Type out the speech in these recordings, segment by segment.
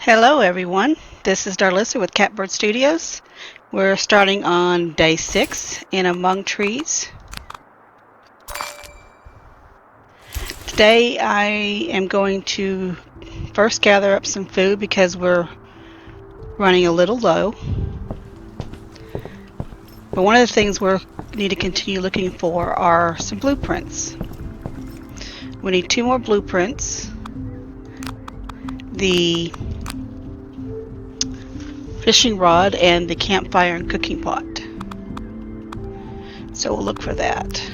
Hello everyone, this is Darlissa with Catbird Studios. We're starting on day 6 in Among Trees. Today I am going to first gather up some food because we're running a little low. But one of the things we need to continue looking for are some blueprints. We need 2 more blueprints. The fishing rod and the campfire and cooking pot. So we'll look for that.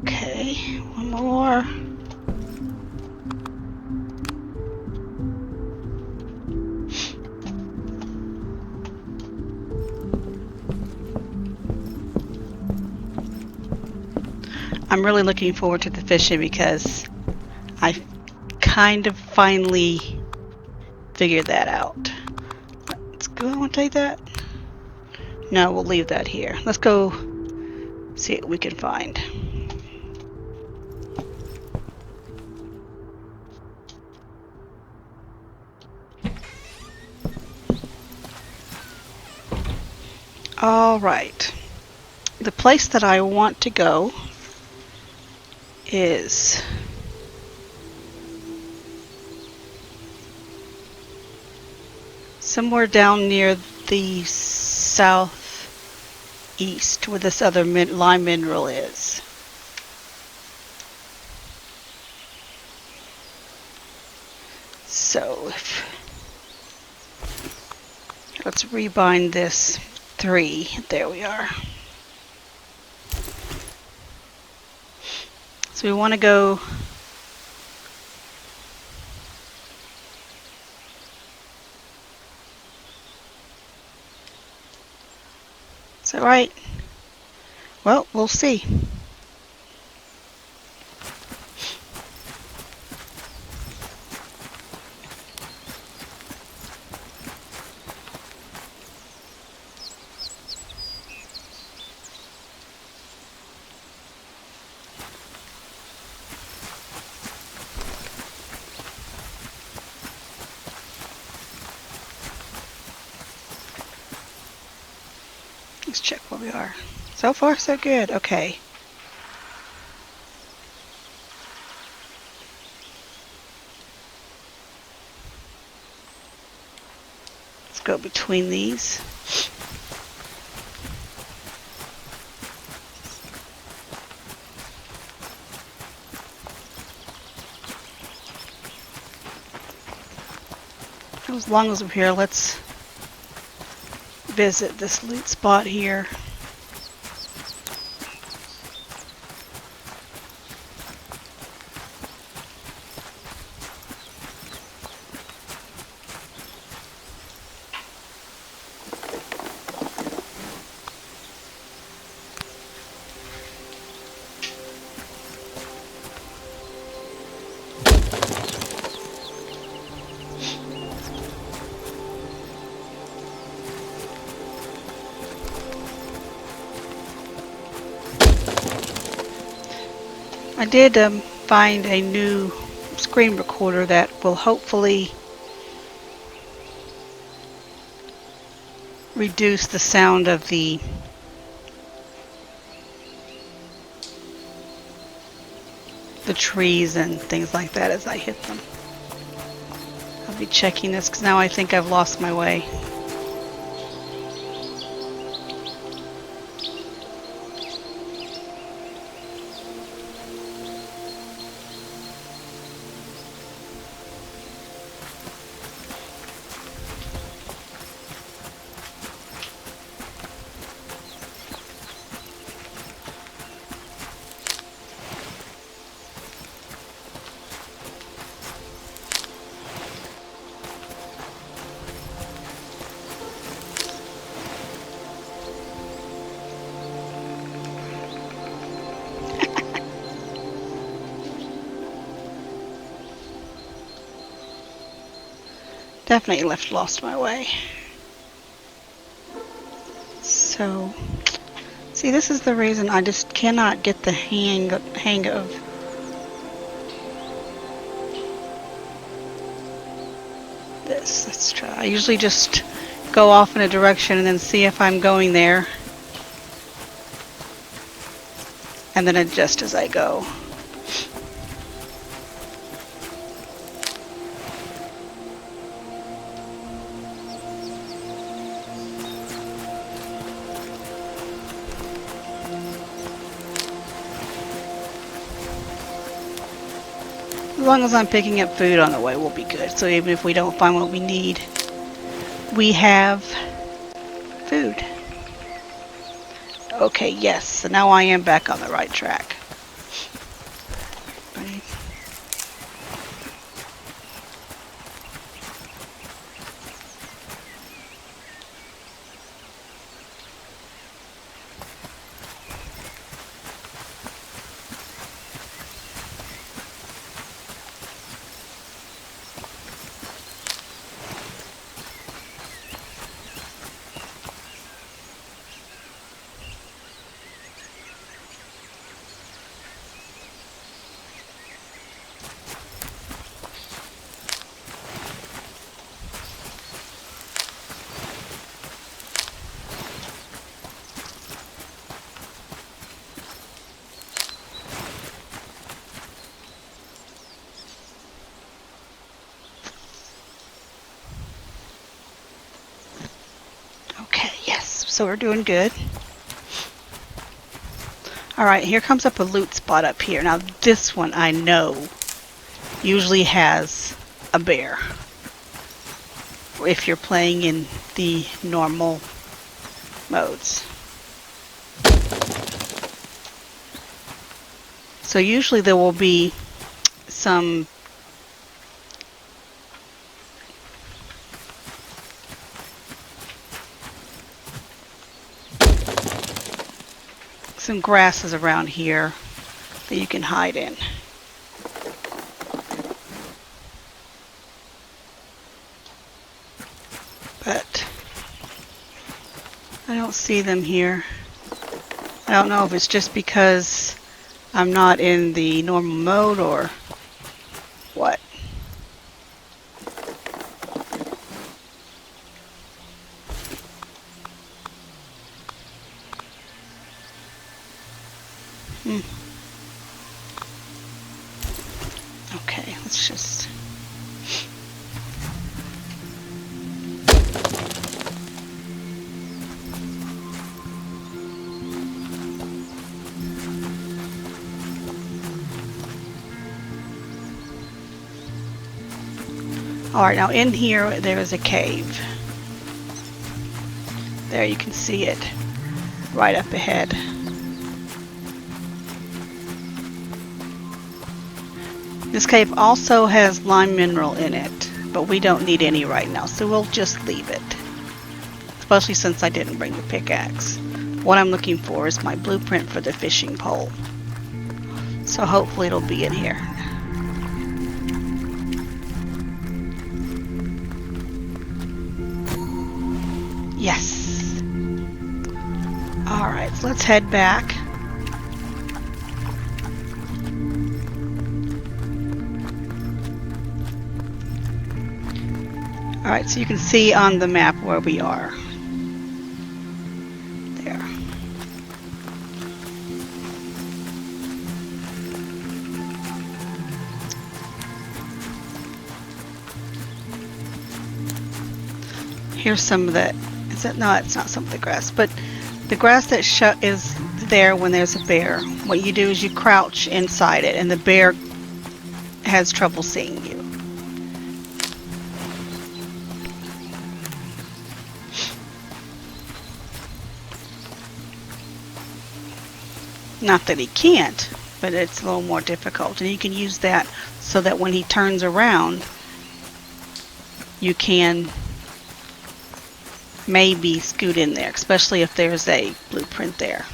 Okay, one more. I'm really looking forward to the fishing because I kind of finally figured that out. Let's go. I want to take that. No, we'll leave that here. Let's go see what we can find. All right. The place that I want to go is somewhere down near the southeast where this other lime mineral is. So let's rebind this 3. There we are. So we want to go Is that right? Well, we'll see. Let's check where we are. So far, so good. Okay. Let's go between these. As long as we're here, let's visit this loot spot here. I did find a new screen recorder that will hopefully reduce the sound of the trees and things like that as I hit them. I'll be checking this because now I think I've lost my way. Definitely lost my way. So, let's See, this is the reason I just cannot get the hang of this. Let's try. I usually just go off in a direction and then see if I'm going there, and then adjust as I go. As long as I'm picking up food on the way, we'll be good. So even if we don't find what we need, we have food. Okay, yes. So now I am back on the right track. Okay, yes. So we're doing good. Alright, here comes up a loot spot up here. Now this one I know usually has a bear. If you're playing in the normal modes. So usually there will be some grasses around here that you can hide in. But I don't see them here. I don't know if it's just because I'm not in the normal mode or what. Okay, let's just... Alright, now in here there is a cave. There, you can see it right up ahead. This cave also has lime mineral in it, but we don't need any right now, so we'll just leave it. Especially since I didn't bring the pickaxe. What I'm looking for is my blueprint for the fishing pole. So hopefully it'll be in here. Yes. Alright, so let's head back. Alright, so you can see on the map where we are. There. Here's some of the... Is that, no, it's not some of the grass, but the grass that is there when there's a bear. What you do is you crouch inside it, and the bear has trouble seeing you. Not that he can't, but it's a little more difficult. And you can use that so that when he turns around, you can maybe scoot in there, especially if there's a blueprint there.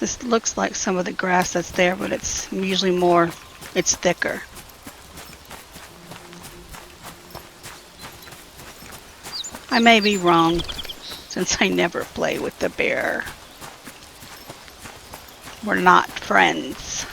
This looks like some of the grass that's there, but it's usually more, it's thicker. I may be wrong, since I never play with the bear. We're not friends.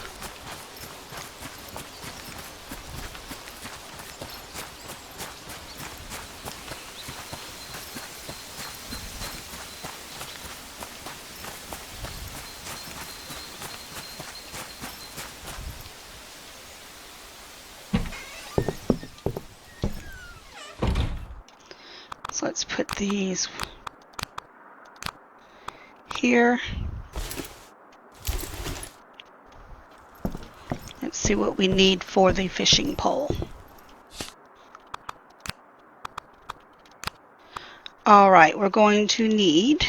So let's put these here. Let's see what we need for the fishing pole. Alright, we're going to need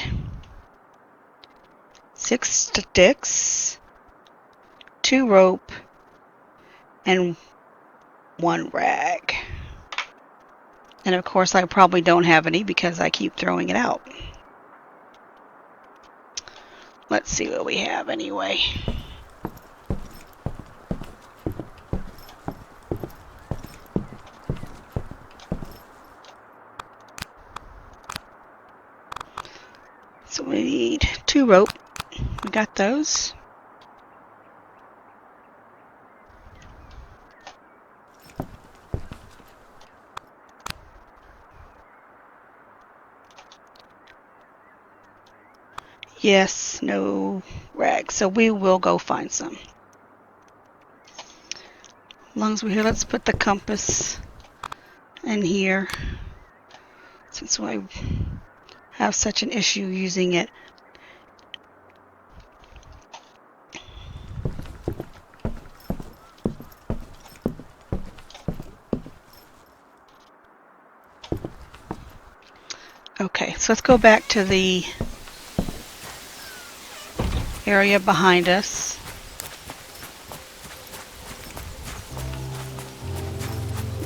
6 sticks, 2 rope, and 1 rag. And of course I probably don't have any because I keep throwing it out. Let's see what we have anyway. So we need 2 rope. We got those. Yes, no rag. So we will go find some. As long as we're here, let's put the compass in here. Since I have such an issue using it. Okay, so let's go back to the area behind us.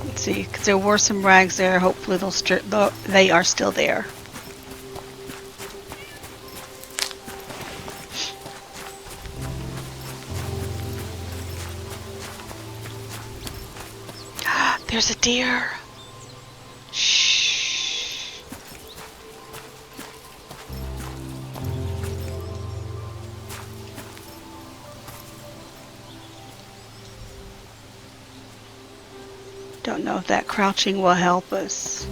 Let's see, because there were some rags there. Hopefully they are still there. There's a deer. Shh. Don't know if that crouching will help us.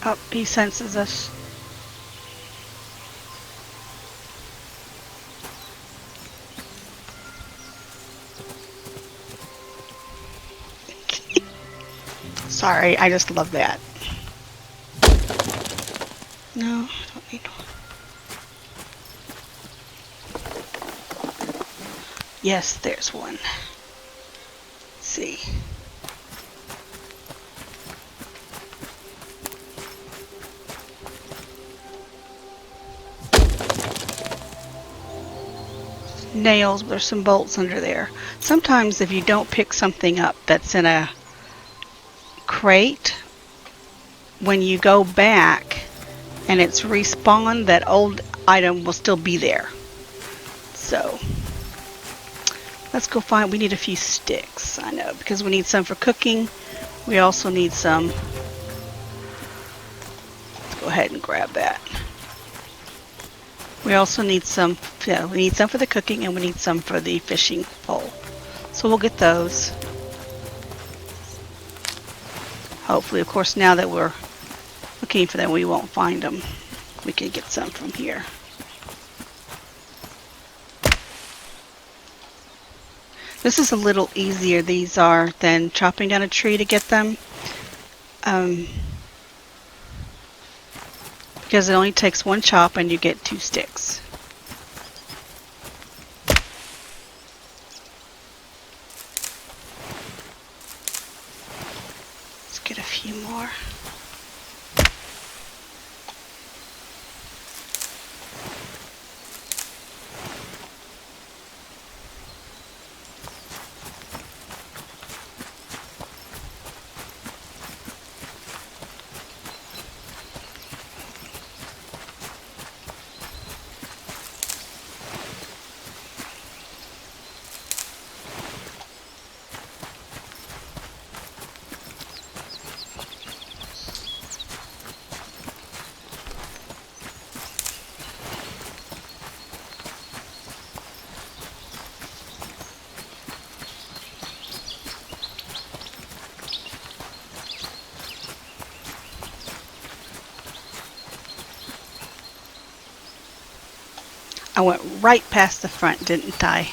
Oh, he senses us. Sorry, I just love that. No, I don't need one. Yes, there's one. Let's see. Nails, there's some bolts under there. Sometimes if you don't pick something up that's in a crate, when you go back and it's respawned, that old item will still be there. So let's go find, we need a few sticks, I know, because we need some for cooking. We also need some. Let's go ahead and grab that. We also need some, yeah, we need some for the cooking and we need some for the fishing pole. So we'll get those. Hopefully, of course, now that we're looking for them, we won't find them. We can get some from here. This is a little easier, these are, than chopping down a tree to get them. Because it only takes 1 chop and you get 2 sticks. Let's get a few more. I went right past the front, didn't I?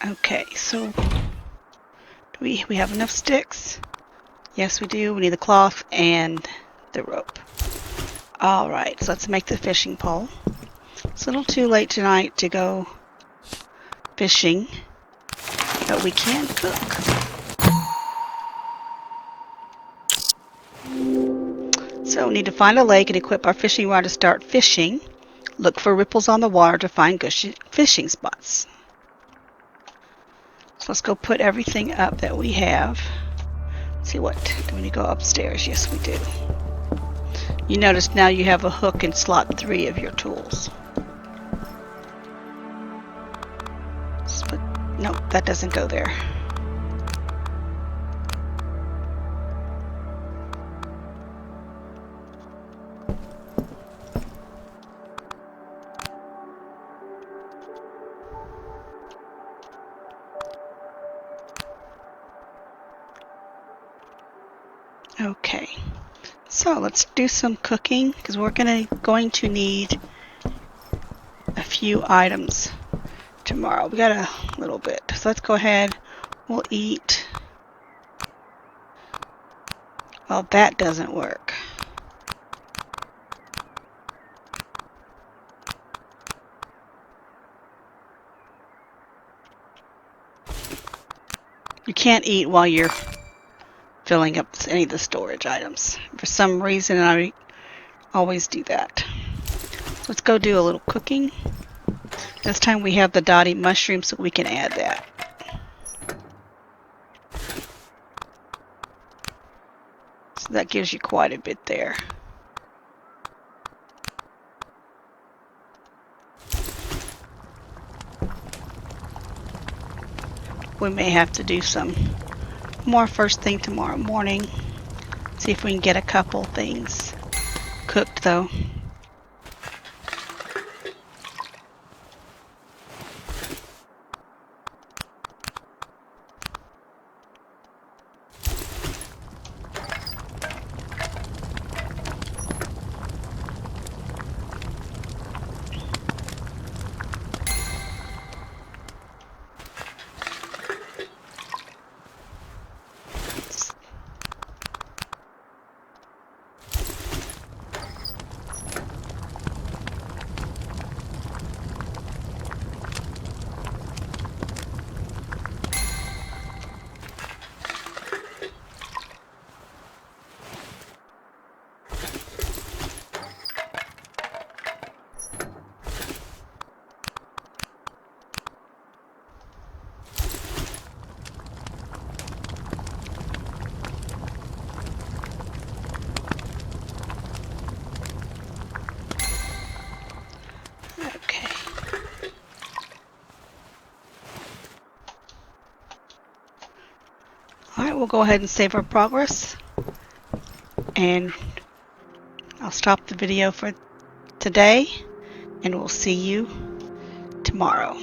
Okay, so do we have enough sticks? Yes, we do. We need the cloth and the rope. Alright, so let's make the fishing pole. It's a little too late tonight to go fishing, but we can cook. So we need to find a lake and equip our fishing rod to start fishing. Look for ripples on the water to find good fishing spots. So let's go put everything up that we have. Let's see, what do we need to go upstairs? Yes, we do. You notice now you have a hook in slot 3 of your tools. But no, that doesn't go there. Okay, so let's do some cooking because we're going to need a few items tomorrow. We got a little bit, so let's go ahead. We'll eat. Well, that doesn't work. You can't eat while you're filling up any of the storage items. For some reason, I always do that. So let's go do a little cooking. This time we have the dotty mushroom, so we can add that. So that gives you quite a bit there. We may have to do some more first thing tomorrow morning. See if we can get a couple things cooked though. Okay. Alright, we'll go ahead and save our progress. And I'll stop the video for today. And we'll see you tomorrow.